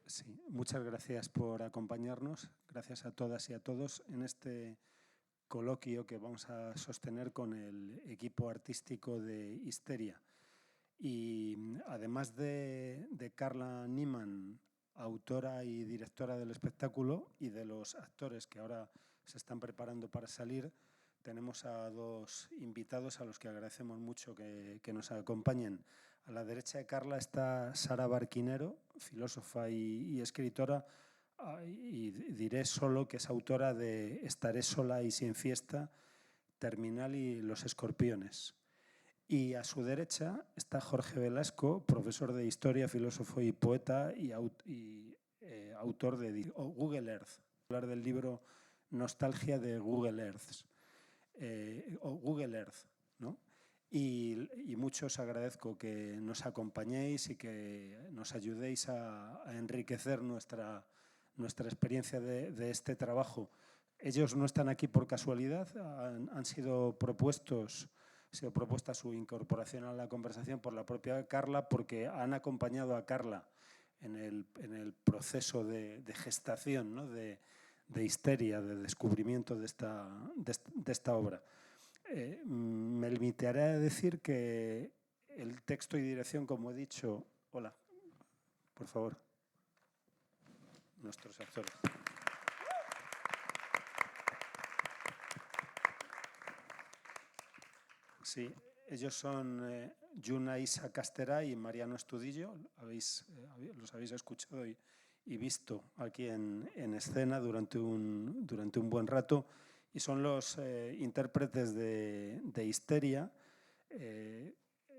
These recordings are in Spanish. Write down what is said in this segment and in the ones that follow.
Sí, muchas gracias por acompañarnos. Gracias a todas y a todos en este coloquio que vamos a sostener con el equipo artístico de Histeria. Y además de Carla Niemann, autora y directora del espectáculo, y de los actores que ahora se están preparando para salir, tenemos a dos invitados a los que agradecemos mucho que nos acompañen. A la derecha de Carla está Sara Barquinero, filósofa y escritora, y diré solo que es autora de Estaré sola y sin fiesta, Terminal y Los escorpiones. Y a su derecha está Jorge Velasco, profesor de Historia, filósofo y poeta y autor de Google Earth. Hablar del libro Nostalgia de Google Earth. Google Earth, ¿no? Y mucho os agradezco que nos acompañéis y que nos ayudéis a enriquecer nuestra experiencia de este trabajo. Ellos no están aquí por casualidad, han sido propuestos, ha sido propuesta su incorporación a la conversación por la propia Carla, porque han acompañado a Carla en el proceso de gestación, ¿no? de Histeria, de descubrimiento de esta obra. Me limitaré a decir que el texto y dirección, como he dicho… Hola, por favor. Nuestros actores. Sí, ellos son Yuna Isa Castera y Mariano Estudillo. Los habéis escuchado y visto aquí en escena durante un buen rato. Y son los intérpretes de Histeria,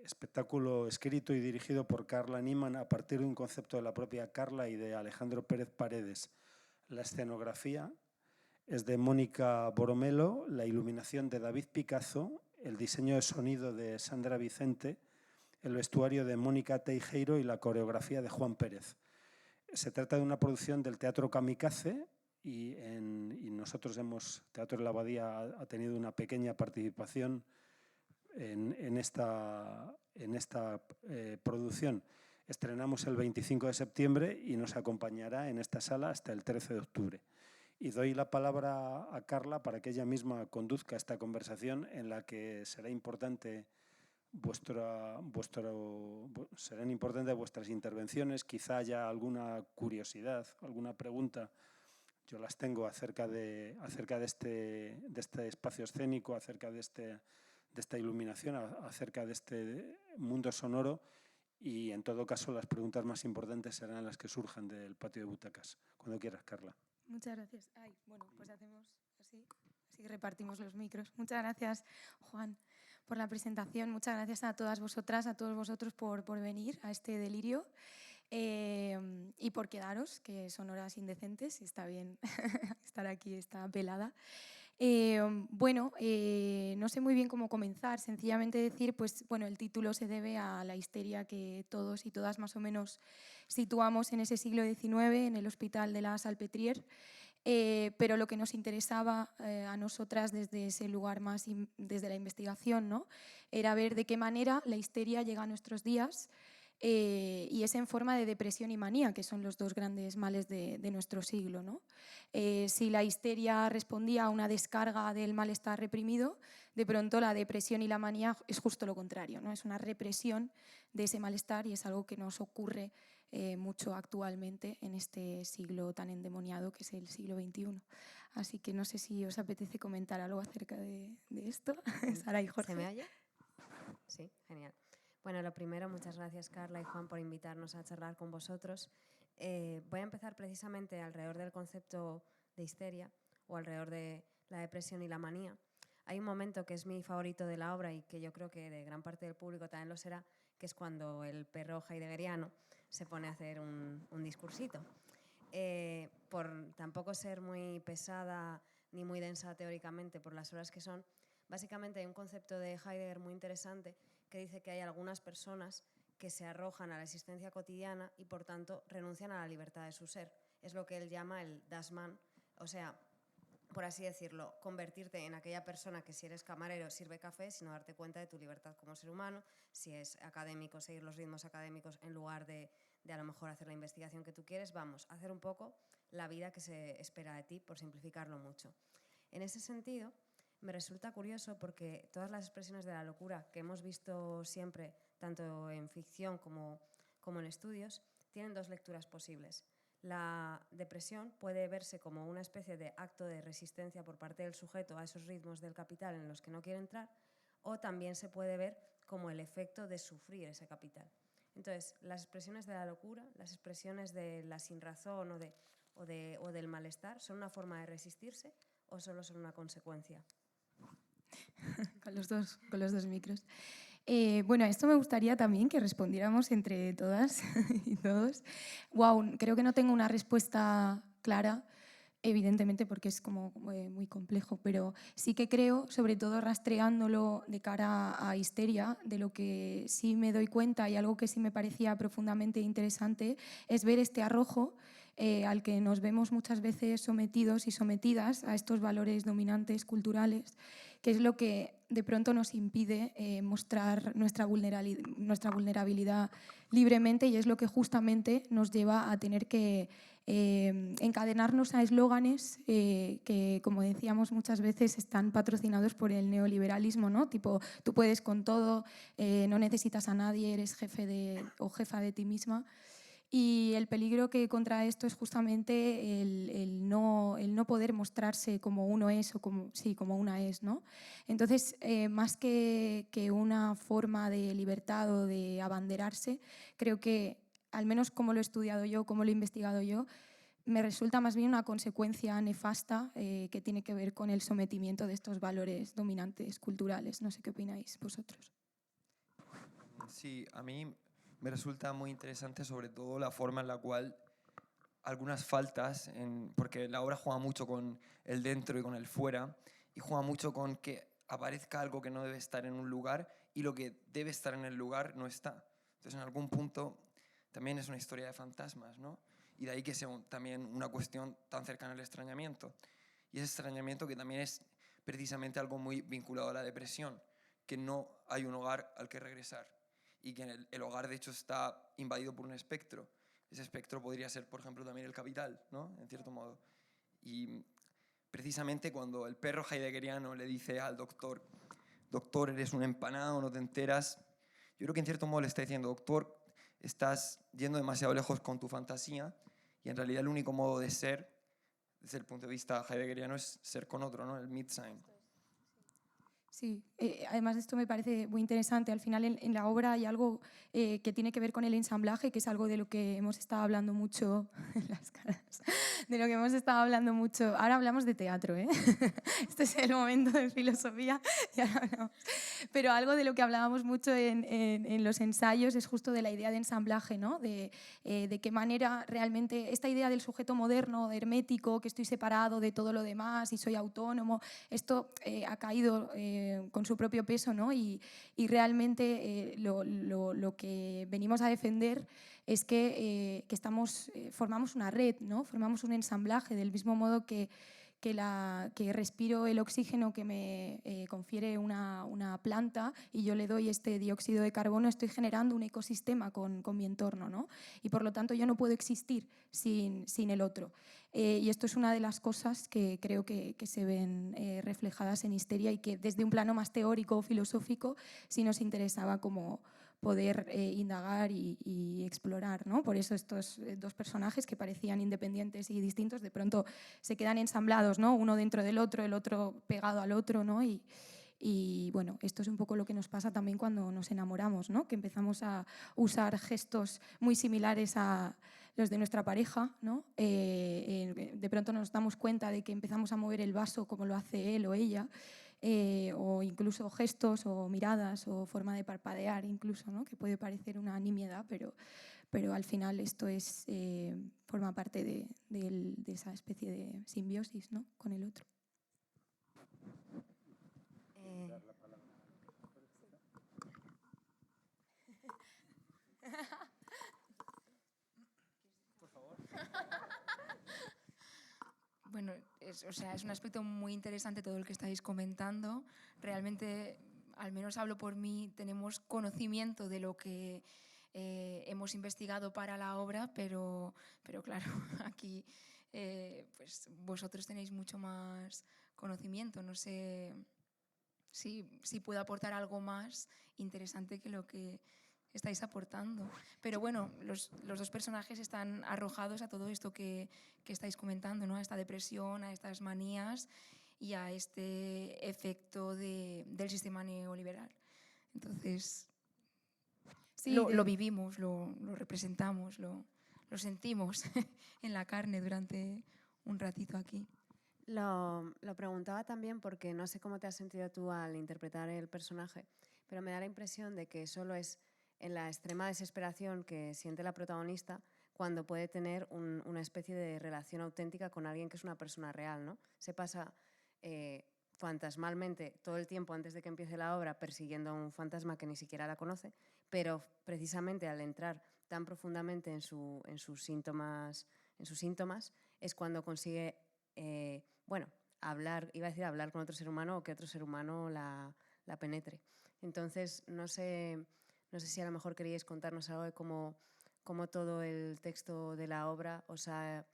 espectáculo escrito y dirigido por Carla Niemann a partir de un concepto de la propia Carla y de Alejandro Pérez Paredes. La escenografía es de Mónica Boromelo, la iluminación de David Picazo, el diseño de sonido de Sandra Vicente, el vestuario de Mónica Teijeiro y la coreografía de Juan Pérez. Se trata de una producción del Teatro Kamikaze y nosotros Teatro de la Abadía ha tenido una pequeña participación en esta producción. Estrenamos el 25 de septiembre y nos acompañará en esta sala hasta el 13 de octubre. Y doy la palabra a Carla para que ella misma conduzca esta conversación en la que serán importantes vuestras intervenciones, quizá haya alguna curiosidad, alguna pregunta. Yo las tengo acerca de este espacio escénico, acerca de esta iluminación, acerca de este mundo sonoro, y en todo caso las preguntas más importantes serán las que surjan del patio de butacas. Cuando quieras, Carla. Muchas gracias. Bueno, pues hacemos así repartimos los micros. Muchas gracias, Juan, por la presentación. Muchas gracias a todas vosotras, a todos vosotros por venir a este delirio y por quedaros, que son horas indecentes y está bien estar aquí, está velada. No sé muy bien cómo comenzar, sencillamente decir, el título se debe a la histeria que todos y todas más o menos situamos en ese siglo XIX en el Hospital de la Salpêtrière, pero lo que nos interesaba a nosotras desde ese lugar desde la investigación, ¿no? Era ver de qué manera la histeria llega a nuestros días y es en forma de depresión y manía, que son los dos grandes males de nuestro siglo, ¿no? Si la histeria respondía a una descarga del malestar reprimido, de pronto la depresión y la manía es justo lo contrario, ¿no? Es una represión de ese malestar y es algo que nos ocurre mucho actualmente en este siglo tan endemoniado que es el siglo XXI. Así que no sé si os apetece comentar algo acerca de esto. Sara y Jorge. ¿Se me oye? Sí, genial. Bueno, lo primero, muchas gracias Carla y Juan por invitarnos a charlar con vosotros. Voy a empezar precisamente alrededor del concepto de histeria o alrededor de la depresión y la manía. Hay un momento que es mi favorito de la obra y que yo creo que de gran parte del público también lo será, que es cuando el perro heideggeriano se pone a hacer un discursito. Por tampoco ser muy pesada ni muy densa teóricamente por las horas que son, básicamente hay un concepto de Heidegger muy interesante que dice que hay algunas personas que se arrojan a la existencia cotidiana y por tanto renuncian a la libertad de su ser. Es lo que él llama el Das Mann, o sea, por así decirlo, convertirte en aquella persona que si eres camarero sirve café, sino darte cuenta de tu libertad como ser humano, si es académico, seguir los ritmos académicos en lugar de de a lo mejor hacer la investigación que tú quieres, vamos, hacer un poco la vida que se espera de ti, por simplificarlo mucho. En ese sentido, me resulta curioso porque todas las expresiones de la locura que hemos visto siempre, tanto en ficción como en estudios, tienen dos lecturas posibles. La depresión puede verse como una especie de acto de resistencia por parte del sujeto a esos ritmos del capital en los que no quiere entrar, o también se puede ver como el efecto de sufrir ese capital. Entonces, las expresiones de la locura, las expresiones de la sinrazón o del malestar, ¿son una forma de resistirse o solo son una consecuencia? Con los dos micros. Bueno, a esto me gustaría también que respondiéramos entre todas y todos. Wow, creo que no tengo una respuesta clara, evidentemente porque es como muy complejo, pero sí que creo, sobre todo rastreándolo de cara a Histeria, de lo que sí me doy cuenta y algo que sí me parecía profundamente interesante es ver este arrojo al que nos vemos muchas veces sometidos y sometidas a estos valores dominantes culturales, que es lo que de pronto nos impide mostrar nuestra vulnerabilidad libremente y es lo que justamente nos lleva a tener que encadenarnos a eslóganes que, como decíamos muchas veces, están patrocinados por el neoliberalismo, ¿no? Tipo, tú puedes con todo, no necesitas a nadie, eres jefe o jefa de ti misma. Y el peligro que contra esto es justamente el no poder mostrarse como uno es o como una es, ¿no? Entonces, más que una forma de libertad o de abanderarse, creo que, al menos como lo he estudiado yo, como lo he investigado yo, me resulta más bien una consecuencia nefasta que tiene que ver con el sometimiento de estos valores dominantes culturales. No sé qué opináis vosotros. Sí, a mí me resulta muy interesante sobre todo la forma en la cual algunas faltas, porque la obra juega mucho con el dentro y con el fuera, y juega mucho con que aparezca algo que no debe estar en un lugar y lo que debe estar en el lugar no está. Entonces, en algún punto, también es una historia de fantasmas, ¿no? Y de ahí que sea también una cuestión tan cercana al extrañamiento. Y ese extrañamiento que también es precisamente algo muy vinculado a la depresión, que no hay un hogar al que regresar y que el hogar de hecho está invadido por un espectro. Ese espectro podría ser, por ejemplo, también el capital, ¿no? En cierto modo. Y precisamente cuando el perro heideggeriano le dice al doctor, doctor, eres un empanado, no te enteras, yo creo que en cierto modo le está diciendo, doctor, estás yendo demasiado lejos con tu fantasía y en realidad el único modo de ser, desde el punto de vista heideggeriano, es ser con otro, ¿no? El Mitsein. Sí, además esto me parece muy interesante. Al final en la obra hay algo que tiene que ver con el ensamblaje, que es algo de lo que hemos estado hablando mucho en las caras, de lo que hemos estado hablando mucho. Ahora hablamos de teatro, ¿eh? Este es el momento de filosofía y ahora hablamos. Pero algo de lo que hablábamos mucho en los ensayos es justo de la idea de ensamblaje, ¿no? De qué manera realmente esta idea del sujeto moderno, hermético, que estoy separado de todo lo demás y soy autónomo, esto ha caído con su propio peso, ¿no? Y realmente lo que venimos a defender es que formamos una red, ¿no? Formamos un ensamblaje del mismo modo que respiro el oxígeno que me confiere una planta y yo le doy este dióxido de carbono, estoy generando un ecosistema con mi entorno, ¿no? Y por lo tanto yo no puedo existir sin el otro. Y esto es una de las cosas que creo que se ven reflejadas en Histeria y que desde un plano más teórico o filosófico sí nos interesaba como poder indagar y explorar, ¿no? Por eso estos dos personajes que parecían independientes y distintos de pronto se quedan ensamblados, ¿no? Uno dentro del otro, el otro pegado al otro, ¿no? Y bueno, esto es un poco lo que nos pasa también cuando nos enamoramos, ¿no? Que empezamos a usar gestos muy similares a los de nuestra pareja, ¿no? De pronto nos damos cuenta de que empezamos a mover el vaso como lo hace él o ella, o incluso gestos o miradas o forma de parpadear incluso, ¿no? Que puede parecer una nimiedad, pero al final esto forma parte de esa especie de simbiosis, ¿no? Con el otro. Por favor. Bueno, es un aspecto muy interesante todo el que estáis comentando. Realmente, al menos hablo por mí, tenemos conocimiento de lo que hemos investigado para la obra, pero claro, aquí pues vosotros tenéis mucho más conocimiento. No sé si puedo aportar algo más interesante que lo que estáis aportando. Pero bueno, los dos personajes están arrojados a todo esto que estáis comentando, ¿no? A esta depresión, a estas manías y a este efecto del sistema neoliberal. Entonces, Sí, lo vivimos, lo representamos, lo sentimos en la carne durante un ratito aquí. Lo preguntaba también porque no sé cómo te has sentido tú al interpretar el personaje, pero me da la impresión de que solo es en la extrema desesperación que siente la protagonista cuando puede tener una especie de relación auténtica con alguien que es una persona real, ¿no? Se pasa fantasmalmente todo el tiempo antes de que empiece la obra persiguiendo a un fantasma que ni siquiera la conoce, pero precisamente al entrar tan profundamente en sus síntomas es cuando consigue hablar, iba a decir hablar con otro ser humano o que otro ser humano la penetre. Entonces, no sé si a lo mejor queríais contarnos algo de cómo todo el texto de la obra os ha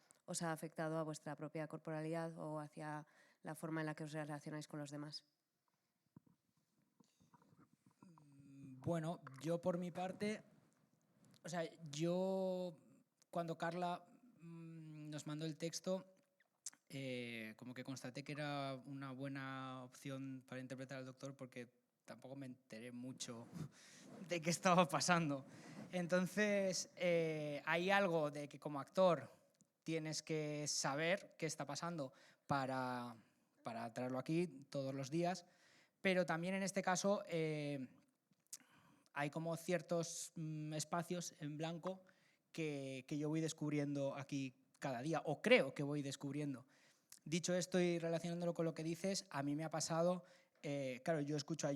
afectado a vuestra propia corporalidad o hacia la forma en la que os relacionáis con los demás. Bueno, yo por mi parte, o sea, yo cuando Carla nos mandó el texto, como que constaté que era una buena opción para interpretar al doctor porque tampoco me enteré mucho de qué estaba pasando. Entonces, hay algo de que como actor tienes que saber qué está pasando para traerlo aquí todos los días, pero también en este caso hay como ciertos espacios en blanco que yo voy descubriendo aquí cada día, o creo que voy descubriendo. Dicho esto y relacionándolo con lo que dices, a mí me ha pasado, claro, yo escucho,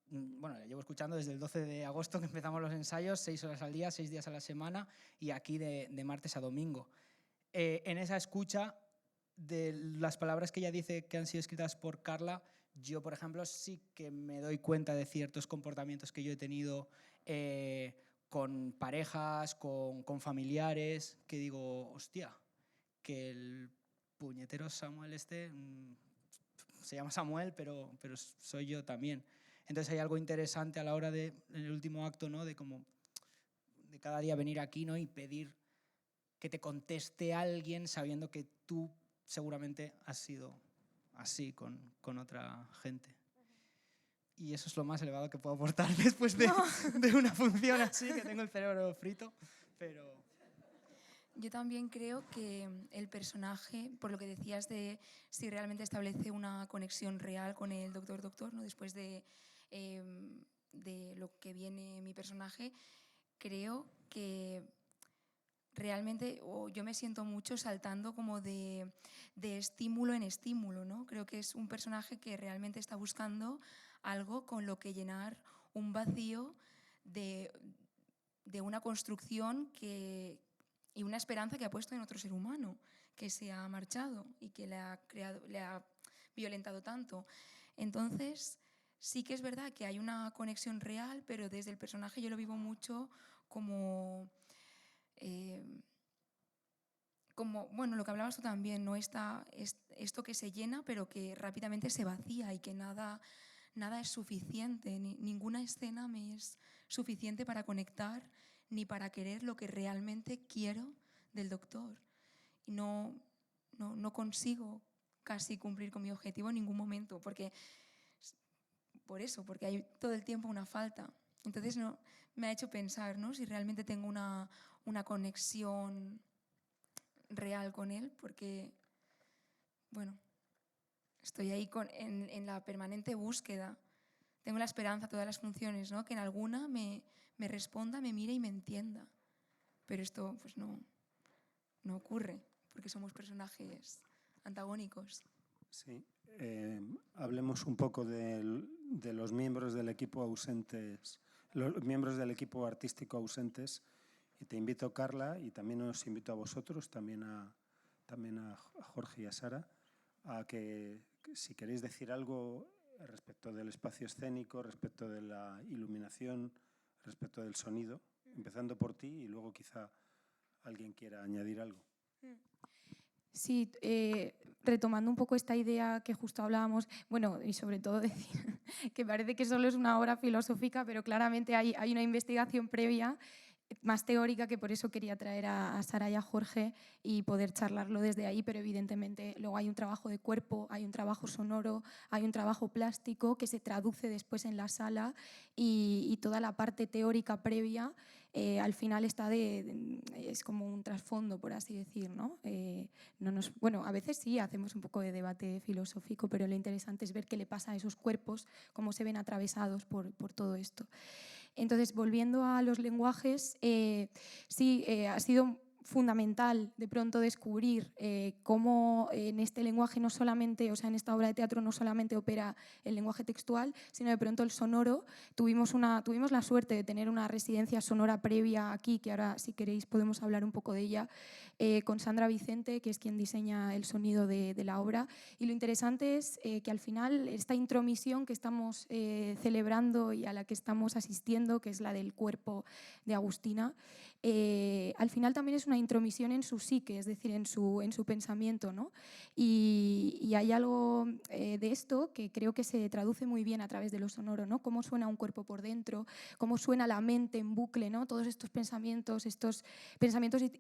bueno, llevo escuchando desde el 12 de agosto que empezamos los ensayos, 6 horas al día, 6 días a la semana, y aquí de martes a domingo. En esa escucha de las palabras que ella dice que han sido escritas por Carla, yo, por ejemplo, sí que me doy cuenta de ciertos comportamientos que yo he tenido con parejas, con familiares, que digo, hostia, que el puñetero Samuel se llama Samuel, pero soy yo también. Entonces hay algo interesante a la hora en el último acto, ¿no? De cada día venir aquí, ¿no? Y pedir que te conteste alguien sabiendo que tú seguramente has sido así con otra gente. Y eso es lo más elevado que puedo aportar después de una función así, que tengo el cerebro frito, pero... Yo también creo que el personaje, por lo que decías de si realmente establece una conexión real con el doctor, ¿no? Después de lo que viene mi personaje, creo que realmente yo me siento mucho saltando como de estímulo en estímulo, ¿no? Creo que es un personaje que realmente está buscando algo con lo que llenar un vacío de una construcción y una esperanza que ha puesto en otro ser humano, que se ha marchado y que le ha violentado tanto. Entonces, sí que es verdad que hay una conexión real, pero desde el personaje yo lo vivo mucho como bueno, lo que hablabas tú también, ¿no? Esto que se llena, pero que rápidamente se vacía y que nada es suficiente, ninguna escena me es suficiente para conectar ni para querer lo que realmente quiero del doctor. Y no consigo casi cumplir con mi objetivo en ningún momento, porque hay todo el tiempo una falta. Entonces me ha hecho pensar, ¿no? Si realmente tengo una conexión real con él, porque, bueno, estoy ahí en la permanente búsqueda. Tengo la esperanza, todas las funciones, ¿no? Que en alguna me responda, me mire y me entienda. Pero esto pues no ocurre, porque somos personajes antagónicos. Sí, hablemos un poco de los miembros del equipo ausentes, los miembros del equipo artístico ausentes. Y te invito, Carla, y también os invito a vosotros, también a Jorge y a Sara, a que si queréis decir algo respecto del espacio escénico, respecto de la iluminación, respecto del sonido, empezando por ti y luego quizá alguien quiera añadir algo. Sí, retomando un poco esta idea que justo hablábamos, bueno, y sobre todo decir que parece que solo es una obra filosófica, pero claramente hay una investigación previa más teórica, que por eso quería traer a Sara y a Jorge y poder charlarlo desde ahí, pero evidentemente luego hay un trabajo de cuerpo, hay un trabajo sonoro, hay un trabajo plástico que se traduce después en la sala, y toda la parte teórica previa al final está es como un trasfondo, por así decir, ¿no? Bueno, a veces sí hacemos un poco de debate filosófico, pero lo interesante es ver qué le pasa a esos cuerpos, cómo se ven atravesados por todo esto. Entonces, volviendo a los lenguajes, sí, ha sido fundamental de pronto descubrir cómo en este lenguaje no solamente, o sea, en esta obra de teatro no solamente opera el lenguaje textual, sino de pronto el sonoro. Tuvimos la suerte de tener una residencia sonora previa aquí, que ahora si queréis podemos hablar un poco de ella, con Sandra Vicente, que es quien diseña el sonido de la obra. Y lo interesante es que al final esta intromisión que estamos celebrando y a la que estamos asistiendo, que es la del cuerpo de Agustina, al final también es una intromisión en su psique, es decir, en su pensamiento, ¿no? Y hay algo de esto que creo que se traduce muy bien a través de lo sonoro, ¿no? Cómo suena un cuerpo por dentro, cómo suena la mente en bucle, ¿no? Todos estos pensamientos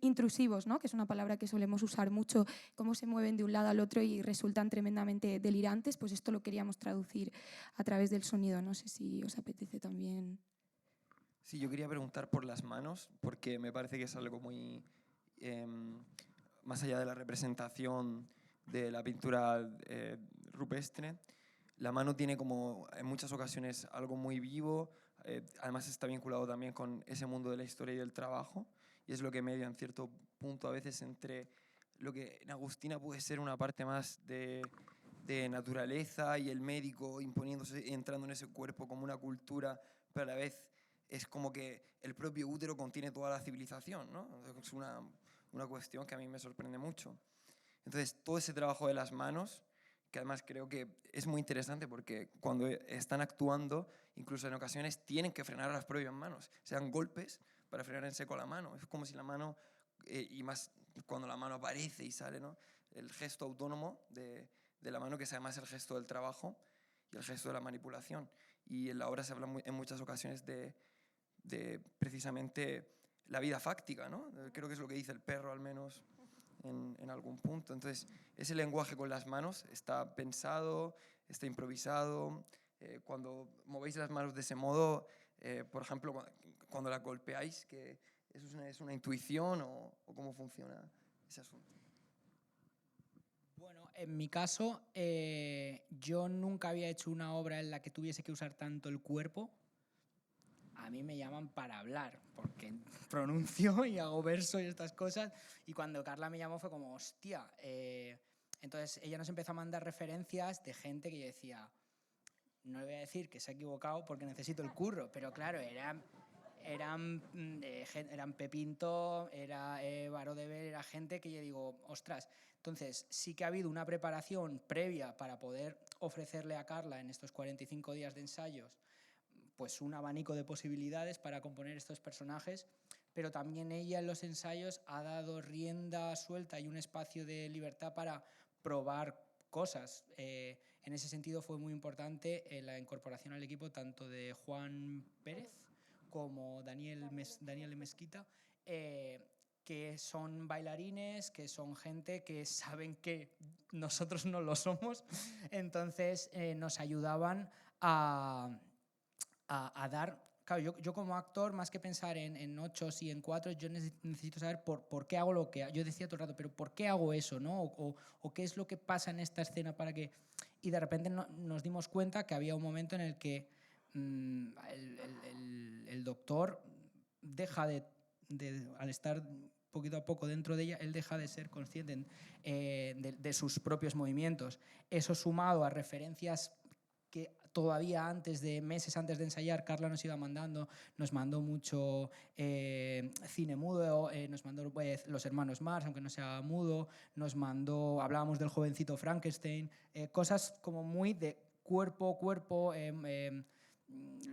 intrusivos, ¿no? Que es una palabra que solemos usar mucho, cómo se mueven de un lado al otro y resultan tremendamente delirantes, pues esto lo queríamos traducir a través del sonido. No sé si os apetece también. Sí, yo quería preguntar por las manos, porque me parece que es algo muy más allá de la representación de la pintura rupestre. La mano tiene como en muchas ocasiones algo muy vivo, además está vinculado también con ese mundo de la historia y del trabajo, y es lo que media en cierto punto a veces entre lo que en Agustina puede ser una parte más de naturaleza y el médico imponiéndose, entrando en ese cuerpo como una cultura, pero a la vez es como que el propio útero contiene toda la civilización, ¿no? Es una cuestión que a mí me sorprende mucho. Entonces, todo ese trabajo de las manos, que además creo que es muy interesante porque cuando están actuando, incluso en ocasiones tienen que frenar a las propias manos, se dan golpes para frenar en seco la mano. Es como si la mano, y más cuando la mano aparece y sale, ¿no? El gesto autónomo de la mano, que es además el gesto del trabajo y el gesto de la manipulación. Y en la obra se habla en muchas ocasiones de precisamente la vida fáctica, ¿no? Creo que es lo que dice el perro, al menos, en algún punto. Entonces, ese lenguaje con las manos está pensado, está improvisado. Cuando movéis las manos de ese modo, por ejemplo, cuando la golpeáis, que ¿eso es una intuición o cómo funciona ese asunto? Bueno, en mi caso, yo nunca había hecho una obra en la que tuviese que usar tanto el cuerpo. A mí me llaman para hablar, porque pronuncio y hago verso y estas cosas, y cuando Carla me llamó fue como, hostia. Entonces ella nos empezó a mandar referencias de gente que yo decía, no le voy a decir que se ha equivocado porque necesito el curro, pero claro, eran Pepinto, era Varo de Ver, era gente que yo digo, ostras. Entonces sí que ha habido una preparación previa para poder ofrecerle a Carla en estos 45 días de ensayos pues un abanico de posibilidades para componer estos personajes, pero también ella en los ensayos ha dado rienda suelta y un espacio de libertad para probar cosas. En ese sentido fue muy importante la incorporación al equipo tanto de Juan Pérez como Daniel Mezquita, que son bailarines, que son gente que saben que nosotros no lo somos, entonces nos ayudaban a dar. Claro, yo como actor, más que pensar en 8 y en 4, yo necesito saber por qué hago lo que hago. Yo decía todo el rato, pero ¿por qué hago eso? ¿No? O qué es lo que pasa en esta escena para que... Y de repente nos dimos cuenta que había un momento en el que el doctor deja al estar poquito a poco dentro de ella, él deja de ser consciente de sus propios movimientos. Eso sumado a referencias que todavía meses antes de ensayar, Carla nos iba mandando, nos mandó mucho cine mudo, nos mandó Los Hermanos Marx, aunque no sea mudo, hablábamos del jovencito Frankenstein, cosas como muy de cuerpo,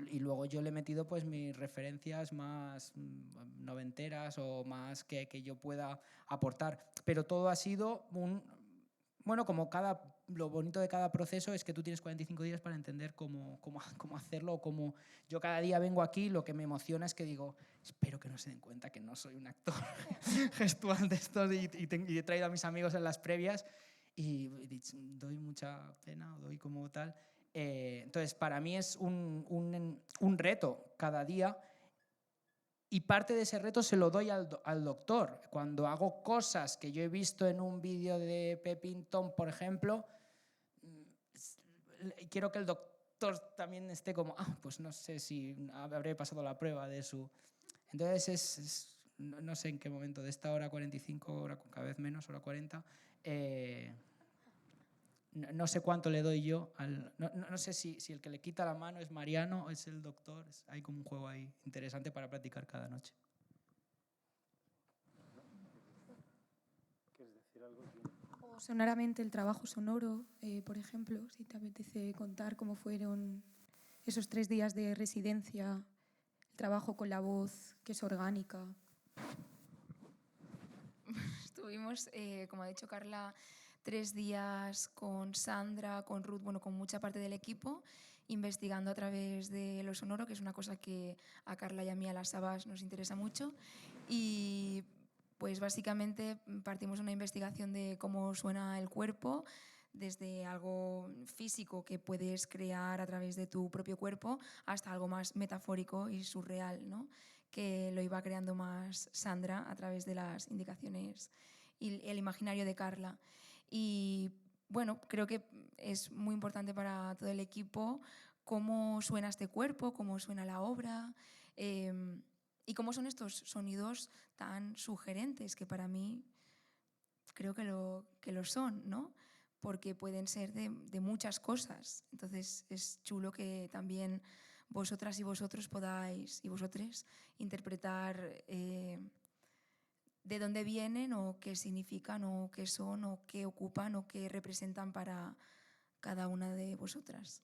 y luego yo le he metido pues mis referencias más noventeras o más que yo pueda aportar. Pero todo ha sido bueno, lo bonito de cada proceso es que tú tienes 45 días para entender cómo hacerlo. Yo cada día vengo aquí, lo que me emociona es que digo, espero que no se den cuenta que no soy un actor gestual de estos y he traído a mis amigos en las previas y doy mucha pena o doy como tal. Entonces, para mí es un reto cada día y parte de ese reto se lo doy al doctor. Cuando hago cosas que yo he visto en un vídeo de Pepinton, por ejemplo, quiero que el doctor también esté como, pues no sé si habré pasado la prueba de su... Entonces, no sé en qué momento, de esta hora 45, hora cada vez menos, hora 40... no sé cuánto le doy yo no sé si el que le quita la mano es Mariano o es el doctor. Hay como un juego ahí interesante para practicar cada noche. ¿Quieres decir algo? O sonoramente el trabajo sonoro, por ejemplo, si te apetece contar cómo fueron esos 3 días de residencia, el trabajo con la voz, que es orgánica. Estuvimos, como ha dicho Carla, 3 días con Sandra, con Ruth, bueno, con mucha parte del equipo, investigando a través de lo sonoro, que es una cosa que a Carla y a mí, a las Sabas, nos interesa mucho. Y pues básicamente partimos de una investigación de cómo suena el cuerpo, desde algo físico que puedes crear a través de tu propio cuerpo hasta algo más metafórico y surreal, ¿no? Que lo iba creando más Sandra a través de las indicaciones y el imaginario de Carla. Y bueno, creo que es muy importante para todo el equipo cómo suena este cuerpo, cómo suena la obra y cómo son estos sonidos tan sugerentes que para mí creo que lo son, ¿no? Porque pueden ser de muchas cosas. Entonces es chulo que también vosotras y vosotros podáis, y vosotres, interpretar de dónde vienen o qué significan o qué son o qué ocupan o qué representan para cada una de vosotras.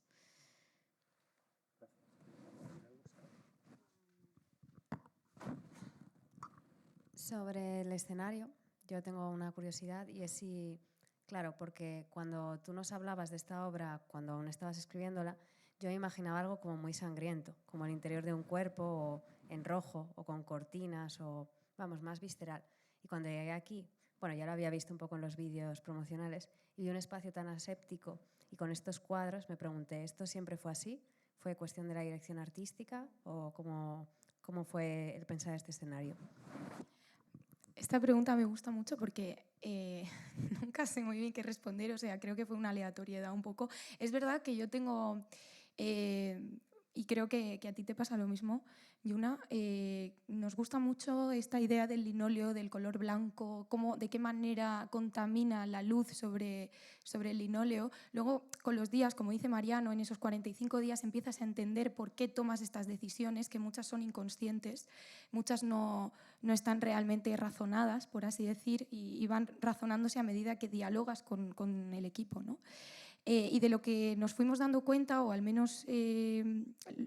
Sobre el escenario, yo tengo una curiosidad y es si, claro, porque cuando tú nos hablabas de esta obra, cuando aún estabas escribiéndola, yo me imaginaba algo como muy sangriento, como el interior de un cuerpo o en rojo o con cortinas o, vamos, más visceral. Y cuando llegué aquí, bueno, ya lo había visto un poco en los vídeos promocionales y vi un espacio tan aséptico y con estos cuadros me pregunté, ¿esto siempre fue así? ¿Fue cuestión de la dirección artística o cómo fue el pensar este escenario? Esta pregunta me gusta mucho porque nunca sé muy bien qué responder, o sea, creo que fue una aleatoriedad un poco. Es verdad que yo tengo, y creo que a ti te pasa lo mismo, Yuna, nos gusta mucho esta idea del linóleo, del color blanco, de qué manera contamina la luz sobre el linóleo. Luego, con los días, como dice Mariano, en esos 45 días empiezas a entender por qué tomas estas decisiones, que muchas son inconscientes, muchas no están realmente razonadas, por así decir, y van razonándose a medida que dialogas con el equipo, ¿no? Y de lo que nos fuimos dando cuenta, o al menos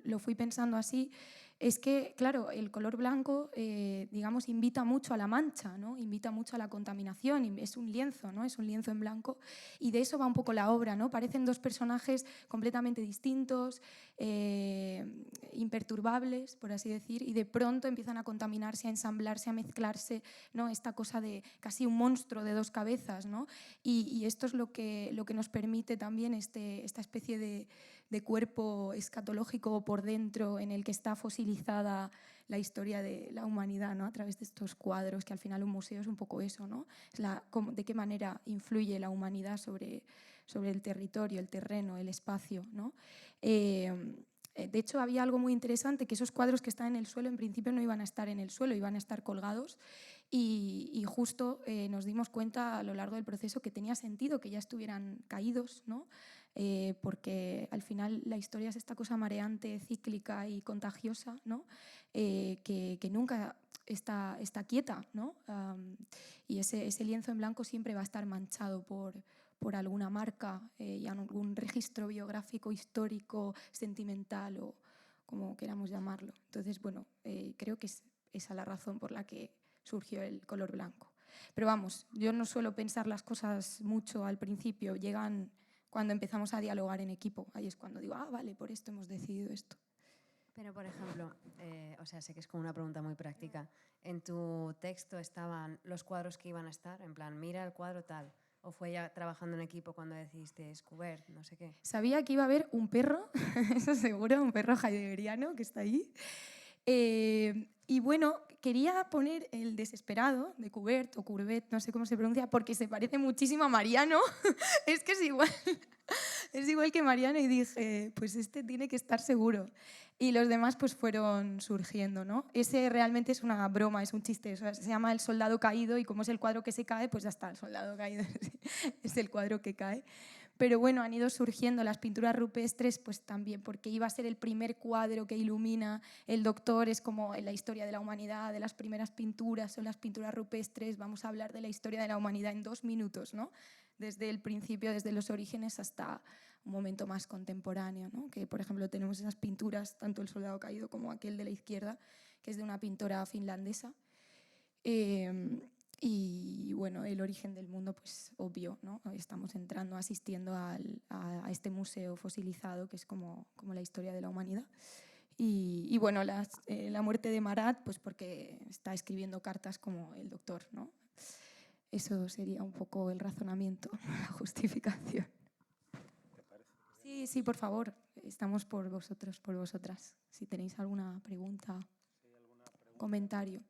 lo fui pensando así, es que, claro, el color blanco, digamos, invita mucho a la mancha, ¿no? Invita mucho a la contaminación, es un lienzo, ¿no? Es un lienzo en blanco, y de eso va un poco la obra, ¿no? Parecen 2 personajes completamente distintos, imperturbables, por así decir, y de pronto empiezan a contaminarse, a ensamblarse, a mezclarse, ¿no? Esta cosa de casi un monstruo de 2 cabezas, ¿no? Y esto es lo que nos permite también esta especie de cuerpo escatológico por dentro en el que está fosilizada la historia de la humanidad, ¿no? A través de estos cuadros, que al final un museo es un poco eso, ¿no? Es de qué manera influye la humanidad sobre el territorio, el terreno, el espacio, ¿no? De hecho, había algo muy interesante, que esos cuadros que están en el suelo en principio no iban a estar en el suelo, iban a estar colgados, y justo nos dimos cuenta a lo largo del proceso que tenía sentido que ya estuvieran caídos, ¿no? Porque al final la historia es esta cosa mareante, cíclica y contagiosa, ¿no? Que nunca está quieta, ¿no? Y ese lienzo en blanco siempre va a estar manchado por alguna marca y algún registro biográfico, histórico, sentimental como queramos llamarlo. Entonces, bueno, creo que es esa la razón por la que surgió el color blanco. Pero vamos, yo no suelo pensar las cosas mucho al principio, llegan cuando empezamos a dialogar en equipo. Ahí es cuando digo, vale, por esto hemos decidido esto. Pero, por ejemplo, o sea, sé que es como una pregunta muy práctica. ¿En tu texto estaban los cuadros que iban a estar? En plan, mira el cuadro tal. ¿O fue ya trabajando en equipo cuando decidiste Schubert, no sé qué? Sabía que iba a haber un perro, eso seguro, un perro heideggeriano que está ahí. Y bueno, quería poner el Desesperado de Kubert o Courbet, no sé cómo se pronuncia, porque se parece muchísimo a Mariano. Es que es igual que Mariano, y dije, pues este tiene que estar seguro. Y los demás pues fueron surgiendo, ¿no? Ese realmente es una broma, es un chiste, o sea, se llama El soldado caído, y como es el cuadro que se cae, pues ya está, el soldado caído es el cuadro que cae. Pero bueno, han ido surgiendo las pinturas rupestres pues también, porque iba a ser el primer cuadro que ilumina el Doctor, es como en la historia de la humanidad, de las primeras pinturas, son las pinturas rupestres, vamos a hablar de la historia de la humanidad en 2 minutos, ¿no? Desde el principio, desde los orígenes hasta un momento más contemporáneo, ¿no? Que por ejemplo tenemos esas pinturas, tanto el soldado caído como aquel de la izquierda, que es de una pintora finlandesa. Y bueno, el origen del mundo, pues obvio, ¿no? Estamos entrando, asistiendo a este museo fosilizado, que es como la historia de la humanidad. Y bueno, la muerte de Marat, pues porque está escribiendo cartas como el Doctor, ¿no? Eso sería un poco el razonamiento, la justificación. Sí, sí, por favor, estamos por vosotros, por vosotras. Si tenéis alguna pregunta, comentario.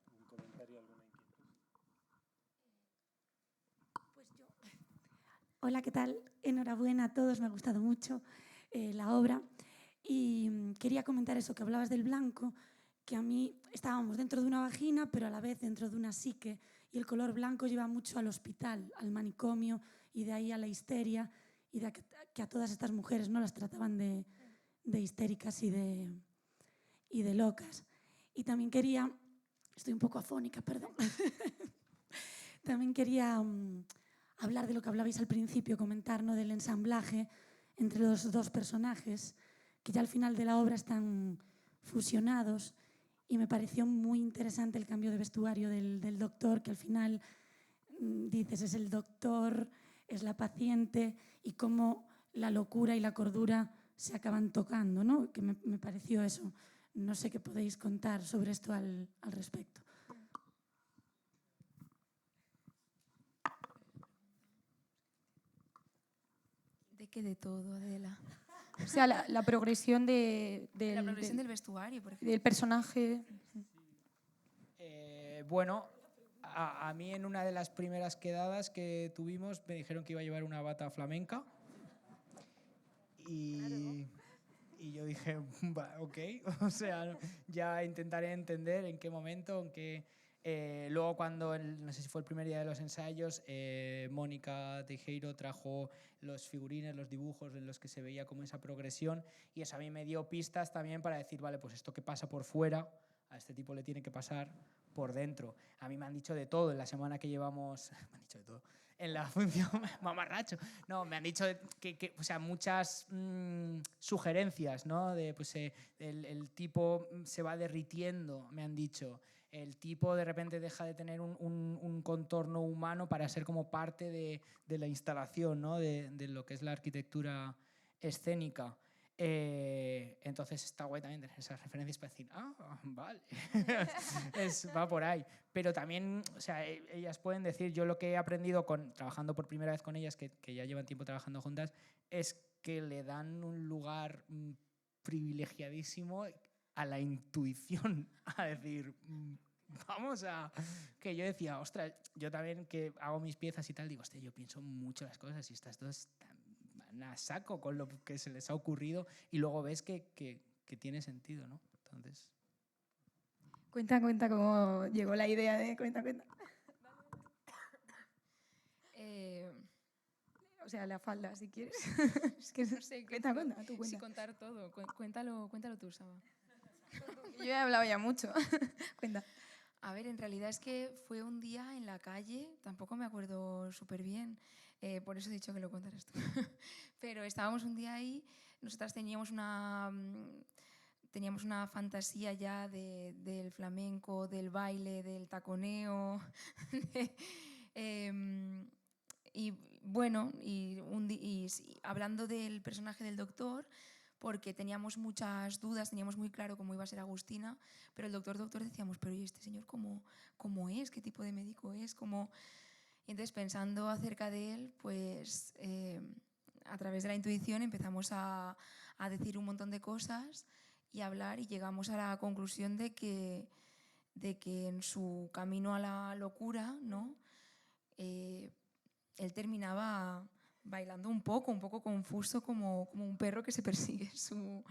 Hola, ¿qué tal? Enhorabuena a todos, me ha gustado mucho la obra. Y quería comentar eso, que hablabas del blanco, que a mí estábamos dentro de una vagina, pero a la vez dentro de una psique, y el color blanco lleva mucho al hospital, al manicomio, y de ahí a la histeria, y de que a todas estas mujeres no las trataban de histéricas y de locas. Y también quería, estoy un poco afónica, perdón, también quería hablar de lo que hablabais al principio, comentar, ¿no?, del ensamblaje entre los dos personajes, que ya al final de la obra están fusionados, y me pareció muy interesante el cambio de vestuario del Doctor, que al final dices, es el Doctor, es la paciente, y cómo la locura y la cordura se acaban tocando, ¿no? Que me pareció eso. No sé qué podéis contar sobre esto al respecto. ¿De qué de todo, Adela? O sea, la progresión La progresión del vestuario, por ejemplo. del personaje. Bueno, a mí en una de las primeras quedadas que tuvimos me dijeron que iba a llevar una bata flamenca y yo dije, ok, o sea, ya intentaré entender en qué momento, en qué... luego cuando, no sé si fue el primer día de los ensayos, Mónica Teijeiro trajo los figurines, los dibujos en los que se veía como esa progresión, y eso a mí me dio pistas también para decir, vale, pues esto que pasa por fuera, a este tipo le tiene que pasar por dentro. A mí me han dicho de todo en la semana que llevamos, me han dicho de todo, en la función, mamarracho, no, me han dicho que o sea, muchas sugerencias, ¿no? De, pues, el tipo se va derritiendo, me han dicho. El tipo de repente deja de tener un contorno humano para ser como parte de la instalación, ¿no? De lo que es la arquitectura escénica. Entonces está guay también tener esas referencias para decir, vale, va por ahí. Pero también, o sea, ellas pueden decir, yo lo que he aprendido trabajando por primera vez con ellas, que ya llevan tiempo trabajando juntas, es que le dan un lugar privilegiadísimo a la intuición, a decir, vamos a... Que yo decía, ostras, yo también que hago mis piezas y tal, digo, hostia, yo pienso mucho las cosas y estas dos van a saco con lo que se les ha ocurrido, y luego ves que tiene sentido, ¿no? Entonces... Cuenta cómo llegó la idea de... Cuenta. O sea, la falda, si quieres. Es que No sé, cuenta, tú cuenta. Si contar todo. Cuéntalo tú, Saba. Yo he hablado ya mucho. Cuenta. A ver, en realidad es que fue un día en la calle, tampoco me acuerdo súper bien, por eso he dicho que lo contaras tú. Pero estábamos un día ahí, nosotras teníamos teníamos una fantasía ya del flamenco, del baile, del taconeo. Y bueno, hablando del personaje del doctor, porque teníamos muchas dudas, teníamos muy claro cómo iba a ser Agustina, pero el doctor decíamos, pero ¿y este señor cómo es? ¿Qué tipo de médico es? Y entonces, pensando acerca de él, pues a través de la intuición empezamos a decir un montón de cosas y a hablar, y llegamos a la conclusión de que en su camino a la locura, ¿no? Él terminaba bailando un poco confuso, como un perro que se persigue su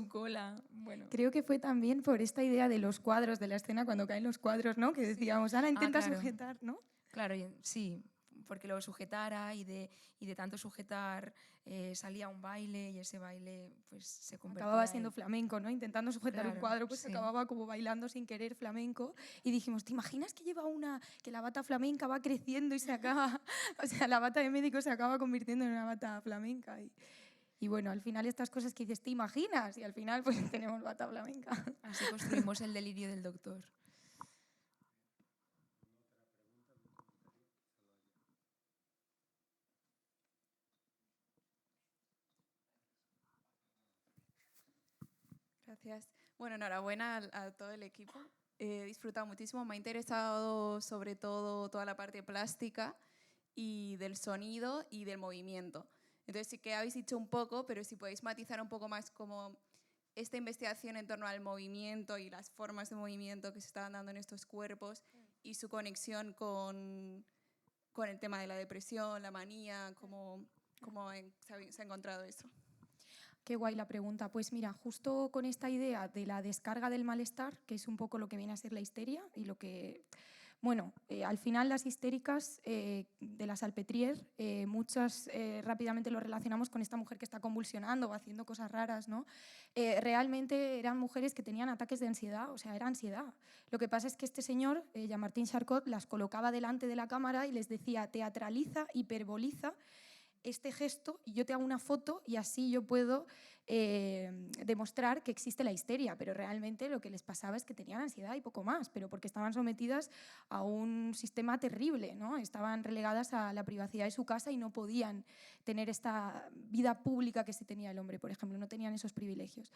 cola. Bueno. Creo que fue también por esta idea de los cuadros de la escena, cuando caen los cuadros, ¿no? Que decíamos, Ana, intenta claro. sujetar, ¿no? Claro, sí, porque lo sujetara, y de tanto sujetar salía un baile, y ese baile pues se convertía acababa siendo flamenco, ¿no? Intentando sujetar un cuadro, pues sí. acababa como bailando sin querer flamenco, y dijimos, ¿te imaginas que lleva que la bata flamenca va creciendo y se acaba, o sea, la bata de médico se acaba convirtiendo en una bata flamenca? Y bueno, al final estas cosas que dices, ¿te imaginas? Y al final pues tenemos bata flamenca. Así construimos el delirio del doctor. Gracias. Bueno, enhorabuena a todo el equipo. He disfrutado muchísimo. Me ha interesado sobre todo toda la parte plástica y del sonido y del movimiento. Entonces sí que habéis dicho un poco, pero si podéis matizar un poco más como esta investigación en torno al movimiento y las formas de movimiento que se estaban dando en estos cuerpos y su conexión con el tema de la depresión, la manía, cómo se ha encontrado eso. Qué guay la pregunta. Pues mira, justo con esta idea de la descarga del malestar, que es un poco lo que viene a ser la histeria, y lo que... Bueno, al final las histéricas de la Salpêtrière, muchas rápidamente lo relacionamos con esta mujer que está convulsionando o haciendo cosas raras, ¿no? Realmente eran mujeres que tenían ataques de ansiedad, o sea, era ansiedad. Lo que pasa es que este señor, Jean-Martin Charcot, las colocaba delante de la cámara y les decía, teatraliza, hiperboliza este gesto, y yo te hago una foto y así yo puedo demostrar que existe la histeria, pero realmente lo que les pasaba es que tenían ansiedad y poco más, pero porque estaban sometidas a un sistema terrible, ¿no? Estaban relegadas a la privacidad de su casa y no podían tener esta vida pública que sí tenía el hombre, por ejemplo, no tenían esos privilegios.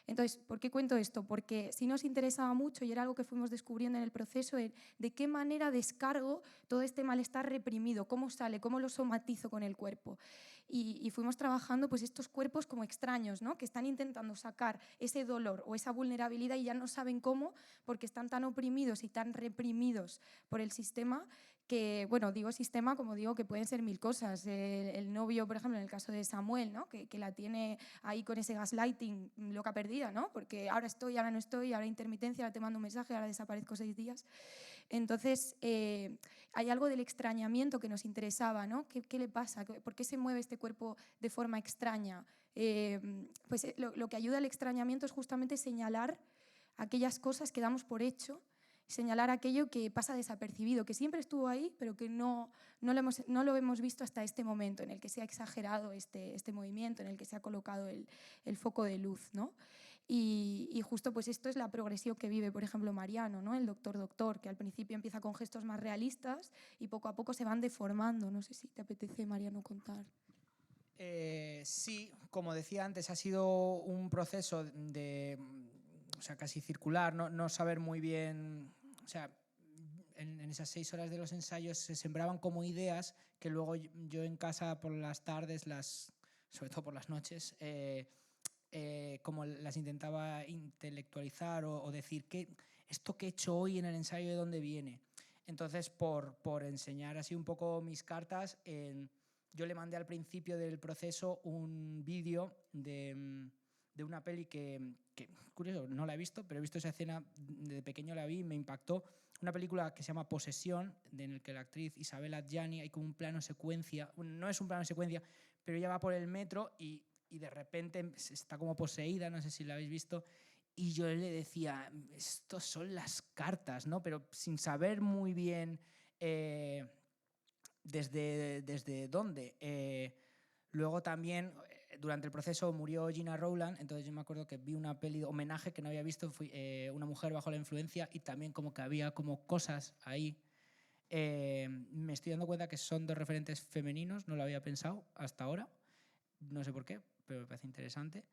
Entonces, ¿por qué cuento esto? Porque sí nos interesaba mucho, y era algo que fuimos descubriendo en el proceso, de qué manera descargo todo este malestar reprimido, cómo sale, cómo lo somatizo con el cuerpo. Y fuimos trabajando pues, estos cuerpos como extraños, ¿no? Que están intentando sacar ese dolor o esa vulnerabilidad y ya no saben cómo, porque están tan oprimidos y tan reprimidos por el sistema que, bueno, digo sistema como digo que pueden ser mil cosas. El novio, por ejemplo, en el caso de Samuel, ¿no? que la tiene ahí con ese gaslighting loca perdida, ¿no? Porque ahora estoy, ahora no estoy, ahora intermitencia, ahora te mando un mensaje, ahora desaparezco 6 días. Entonces, hay algo del extrañamiento que nos interesaba, ¿no? ¿Qué le pasa? ¿Por qué se mueve este cuerpo de forma extraña? Pues lo que ayuda al extrañamiento es justamente señalar aquellas cosas que damos por hecho, señalar aquello que pasa desapercibido, que siempre estuvo ahí, pero que no lo hemos visto hasta este momento, en el que se ha exagerado este movimiento, en el que se ha colocado el foco de luz, ¿no? Y justo pues esto es la progresión que vive, por ejemplo, Mariano, ¿no? El doctor, que al principio empieza con gestos más realistas y poco a poco se van deformando. No sé si te apetece, Mariano, contar. Sí, como decía antes, ha sido un proceso o sea, casi circular, no saber muy bien, o sea, en esas 6 horas de los ensayos se sembraban como ideas que luego yo en casa por las tardes, sobre todo por las noches, como las intentaba intelectualizar o decir, ¿esto que he hecho hoy en el ensayo de dónde viene? Entonces, por enseñar así un poco mis cartas, yo le mandé al principio del proceso un vídeo de una peli que, curioso, no la he visto, pero he visto esa escena, de pequeño la vi y me impactó. Una película que se llama Posesión, en la que la actriz Isabel Adjani, hay como un plano secuencia, no es un plano secuencia, pero ella va por el metro y de repente está como poseída, no sé si la habéis visto, y yo le decía, estos son las cartas, ¿no? Pero sin saber muy bien desde dónde. Luego también durante el proceso murió Gina Rowland, entonces yo me acuerdo que vi una peli de homenaje que no había visto, Una mujer bajo la influencia, y también como que había como cosas ahí. Me estoy dando cuenta que son 2 referentes femeninos, no lo había pensado hasta ahora, no sé por qué, pero me parece interesante.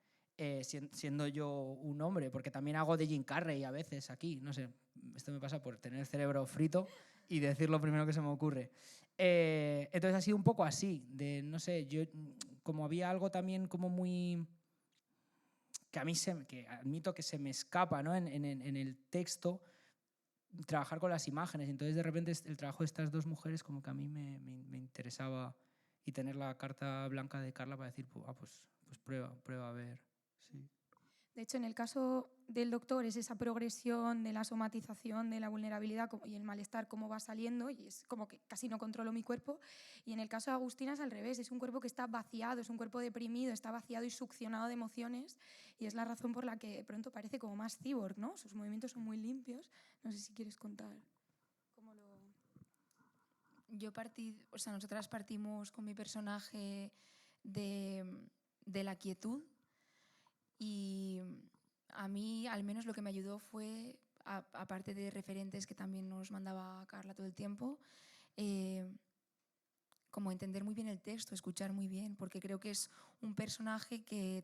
Siendo yo un hombre, porque también hago de Jim Carrey a veces aquí, no sé, esto me pasa por tener el cerebro frito y decir lo primero que se me ocurre. Entonces ha sido un poco así, de no sé, yo como había algo también como muy... que a mí que admito que se me escapa, ¿no? en el texto, trabajar con las imágenes. Entonces de repente el trabajo de estas 2 mujeres como que a mí me interesaba, y tener la carta blanca de Carla para decir, pues prueba a ver. Sí. De hecho, en el caso del doctor es esa progresión de la somatización, de la vulnerabilidad y el malestar, cómo va saliendo, y es como que casi no controlo mi cuerpo. Y en el caso de Agustina es al revés, es un cuerpo que está vaciado, es un cuerpo deprimido, está vaciado y succionado de emociones, y es la razón por la que de pronto parece como más cyborg, ¿no? Sus movimientos son muy limpios. No sé si quieres contar cómo lo... Nosotras partimos con mi personaje de la quietud, y a mí al menos lo que me ayudó fue, aparte de referentes que también nos mandaba Carla todo el tiempo, como entender muy bien el texto, escuchar muy bien, porque creo que es un personaje que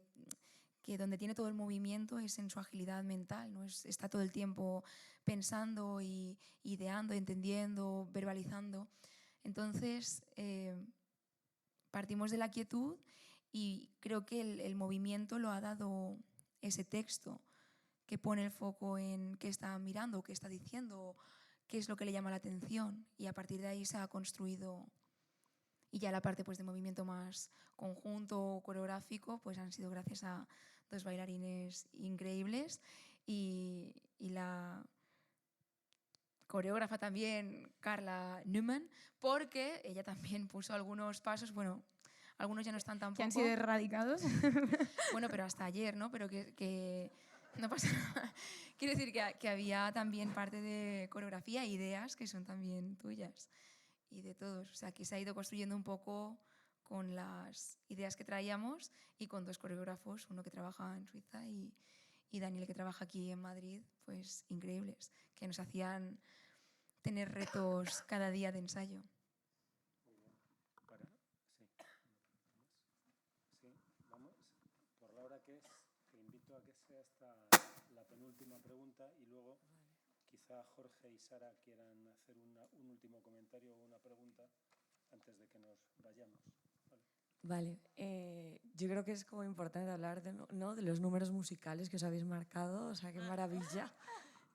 donde tiene todo el movimiento es en su agilidad mental, ¿no? Está todo el tiempo pensando y ideando, entendiendo, verbalizando. Entonces, partimos de la quietud, y creo que el movimiento lo ha dado ese texto, que pone el foco en qué está mirando, qué está diciendo, qué es lo que le llama la atención, y a partir de ahí se ha construido. Y ya la parte pues, de movimiento más conjunto, coreográfico, pues han sido gracias a 2 bailarines increíbles, y la coreógrafa también, Carla Newman, porque ella también puso algunos pasos, bueno, algunos ya no están tampoco. Que han sido erradicados. Bueno, pero hasta ayer, ¿no? Pero que no pasa nada. Quiero decir que había también parte de coreografía e ideas que son también tuyas y de todos. O sea, que se ha ido construyendo un poco con las ideas que traíamos y con 2 coreógrafos, uno que trabaja en Suiza y Daniel que trabaja aquí en Madrid, pues increíbles, que nos hacían tener retos cada día de ensayo. Por la hora que es, te invito a que sea esta la penúltima pregunta, y luego quizá Jorge y Sara quieran hacer un último comentario o una pregunta antes de que nos vayamos. Vale, yo creo que es como importante hablar de los números musicales que os habéis marcado, o sea, qué maravilla.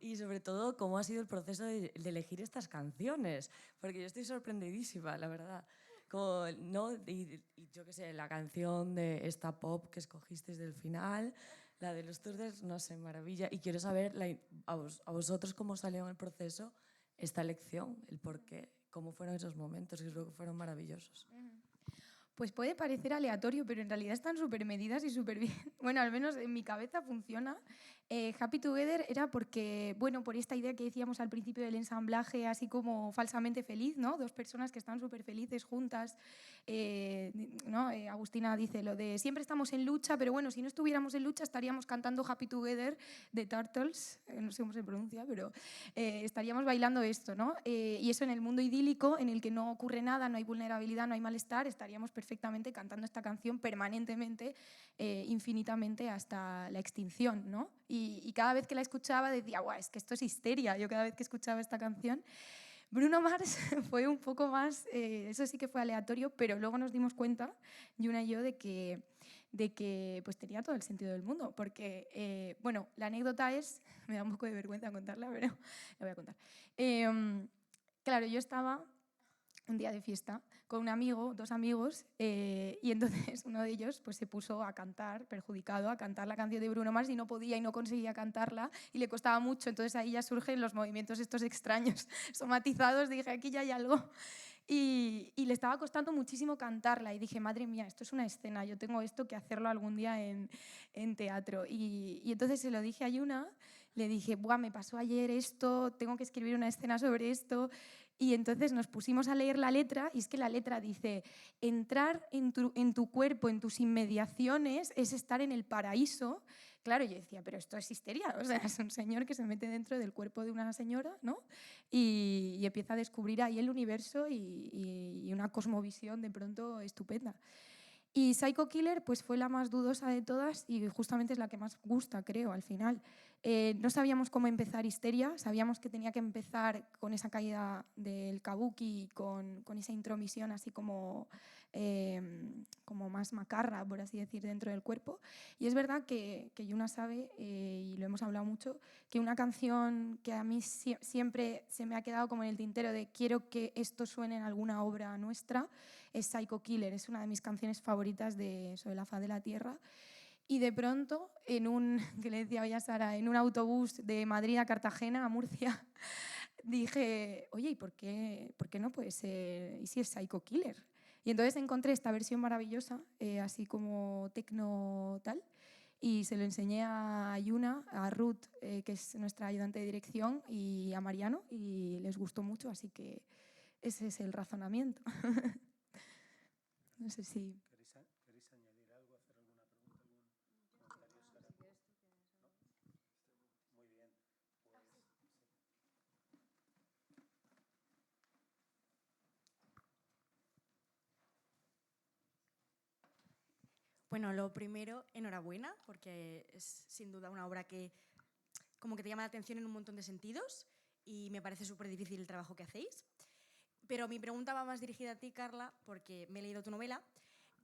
Y sobre todo, cómo ha sido el proceso de elegir estas canciones, porque yo estoy sorprendidísima, la verdad. Como, ¿no? Y yo qué sé, la canción de esta pop que escogisteis del final, la de los Turders, no sé, maravilla. Y quiero saber a vosotros cómo salió en el proceso esta elección, el por qué, cómo fueron esos momentos, que creo que fueron maravillosos. Pues puede parecer aleatorio, pero en realidad están súper medidas y súper bien. Bueno, al menos en mi cabeza funciona. Happy Together era porque, bueno, por esta idea que decíamos al principio del ensamblaje, así como falsamente feliz, ¿no? 2 personas que están súper felices juntas. ¿No? Agustina dice lo de siempre estamos en lucha, pero bueno, si no estuviéramos en lucha estaríamos cantando Happy Together de Turtles, no sé cómo se pronuncia, pero estaríamos bailando esto, ¿no? Y eso en el mundo idílico, en el que no ocurre nada, no hay vulnerabilidad, no hay malestar, estaríamos perfectamente cantando esta canción permanentemente, infinitamente hasta la extinción, ¿no? Y cada vez que la escuchaba decía, guau, es que esto es histeria. Yo cada vez que escuchaba esta canción. Bruno Mars fue un poco más, eso sí que fue aleatorio, pero luego nos dimos cuenta, Yuna y yo, de que pues tenía todo el sentido del mundo, porque, bueno, la anécdota es, me da un poco de vergüenza contarla, pero la voy a contar. Claro, yo estaba un día de fiesta con un amigo, 2 amigos, y entonces uno de ellos pues, se puso a cantar, perjudicado, a cantar la canción de Bruno Mars y no podía y no conseguía cantarla y le costaba mucho. Entonces ahí ya surgen los movimientos estos extraños, somatizados. Dije, aquí ya hay algo. Y le estaba costando muchísimo cantarla y dije, madre mía, esto es una escena, yo tengo esto que hacerlo algún día en teatro. Y entonces se lo dije a Yuna, le dije, buah, me pasó ayer esto, tengo que escribir una escena sobre esto. Y entonces nos pusimos a leer la letra y es que la letra dice: entrar en tu cuerpo, en tus inmediaciones, es estar en el paraíso. Claro, yo decía, pero esto es histeria, o sea, es un señor que se mete dentro del cuerpo de una señora, ¿no? Y empieza a descubrir ahí el universo y una cosmovisión de pronto estupenda. Y Psycho Killer pues fue la más dudosa de todas y justamente es la que más gusta, creo, al final. No sabíamos cómo empezar Histeria, sabíamos que tenía que empezar con esa caída del kabuki, con esa intromisión así como más macarra, por así decir, dentro del cuerpo. Y es verdad que Yuna sabe, y lo hemos hablado mucho, que una canción que a mí siempre se me ha quedado como en el tintero de quiero que esto suene en alguna obra nuestra, es Psycho Killer, es una de mis canciones favoritas sobre la faz de la tierra. Y de pronto, que le decía hoy a Sara, en un autobús de Madrid a Cartagena, a Murcia, dije, oye, ¿y por qué no puede ser? ¿Y si es Psycho Killer? Y entonces encontré esta versión maravillosa, así como tecno tal, y se lo enseñé a Yuna, a Ruth, que es nuestra ayudante de dirección, y a Mariano, y les gustó mucho, así que ese es el razonamiento. No sé si... ¿Queréis añadir algo, hacer alguna pregunta, algún comentario, Sara? ¿No? Muy bien. Bueno, lo primero, enhorabuena, porque es sin duda una obra que como que te llama la atención en un montón de sentidos y me parece súper difícil el trabajo que hacéis. Pero mi pregunta va más dirigida a ti, Carla, porque me he leído tu novela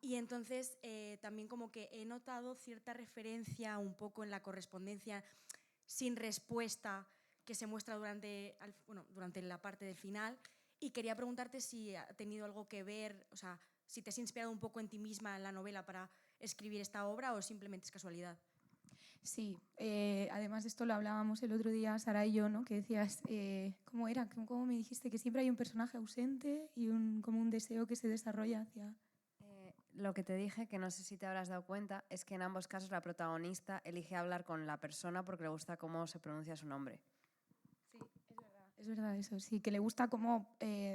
y entonces también como que he notado cierta referencia un poco en la correspondencia sin respuesta que se muestra durante la parte del final, y quería preguntarte si ha tenido algo que ver, o sea, si te has inspirado un poco en ti misma en la novela para escribir esta obra o simplemente es casualidad. Sí, además esto lo hablábamos el otro día, Sara y yo, ¿no? Que decías, ¿cómo era? ¿Cómo me dijiste? Que siempre hay un personaje ausente y como un deseo que se desarrolla hacia... Lo que te dije, que no sé si te habrás dado cuenta, es que en ambos casos la protagonista elige hablar con la persona porque le gusta cómo se pronuncia su nombre. Sí, es verdad eso, sí, que le gusta cómo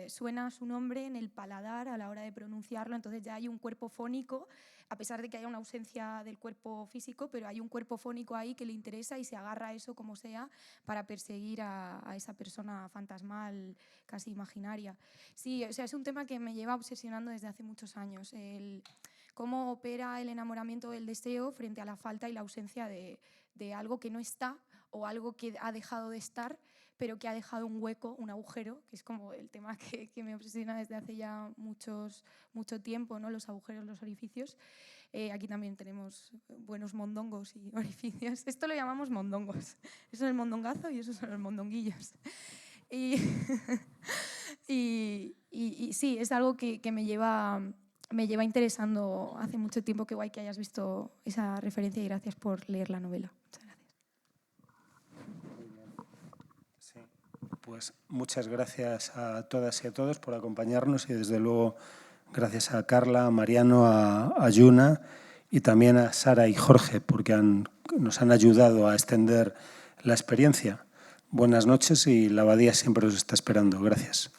suena su nombre en el paladar a la hora de pronunciarlo, entonces ya hay un cuerpo fónico, a pesar de que haya una ausencia del cuerpo físico, pero hay un cuerpo fónico ahí que le interesa y se agarra a eso como sea para perseguir a esa persona fantasmal, casi imaginaria. Sí, o sea, es un tema que me lleva obsesionando desde hace muchos años, cómo opera el enamoramiento o el deseo frente a la falta y la ausencia de algo que no está o algo que ha dejado de estar, pero que ha dejado un hueco, un agujero, que es como el tema que me obsesiona desde hace ya mucho tiempo, ¿no? Los agujeros, los orificios. Aquí también tenemos buenos mondongos y orificios. Esto lo llamamos mondongos. Eso es el mondongazo y esos son los mondonguillos. Y sí, es algo que me lleva interesando hace mucho tiempo. Qué guay que hayas visto esa referencia y gracias por leer la novela. Muchas gracias. Sí, pues muchas gracias a todas y a todos por acompañarnos y desde luego gracias a Carla, a Mariano, a Yuna y también a Sara y Jorge porque nos han ayudado a extender la experiencia. Buenas noches y la abadía siempre os está esperando. Gracias.